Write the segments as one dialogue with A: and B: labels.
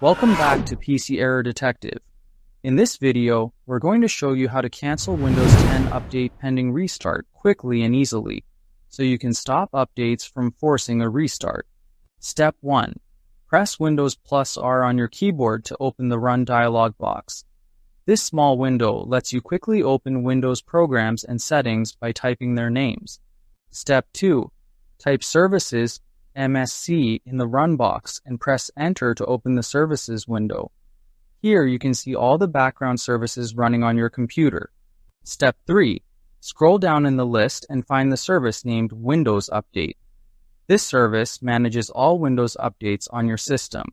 A: Welcome back to PC Error Detective. In this video, we're going to show you how to cancel Windows 10 update pending restart quickly and easily, so you can stop updates from forcing a restart. Step 1. Press Windows+R on your keyboard to open the Run dialog box. This small window lets you quickly open Windows programs and settings by typing their names. Step 2. Type services.msc in the Run box and press Enter to open the Services window. Here you can see all the background services running on your computer. Step 3. Scroll down in the list and find the service named Windows Update. This service manages all Windows updates on your system.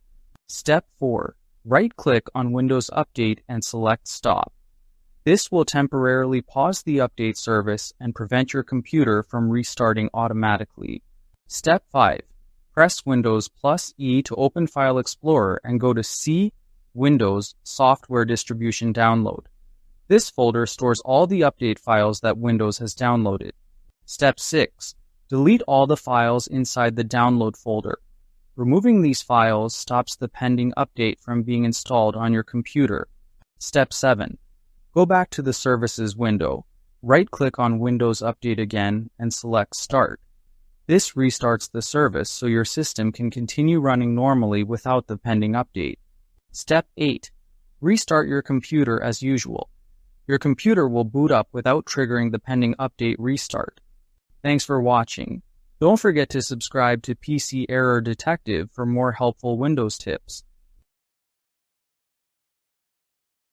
A: Step 4. Right-click on Windows Update and select Stop. This will temporarily pause the update service and prevent your computer from restarting automatically. Step 5. Press Windows+E to open File Explorer and go to C, Windows, SoftwareDistribution Download. This folder stores all the update files that Windows has downloaded. Step 6. Delete all the files inside the Download folder. Removing these files stops the pending update from being installed on your computer. Step 7. Go back to the Services window. Right-click on Windows Update again and select Start. This restarts the service so your system can continue running normally without the pending update. Step 8. Restart your computer as usual. Your computer will boot up without triggering the pending update restart. Thanks for watching. Don't forget to subscribe to PC Error Detective for more helpful Windows tips.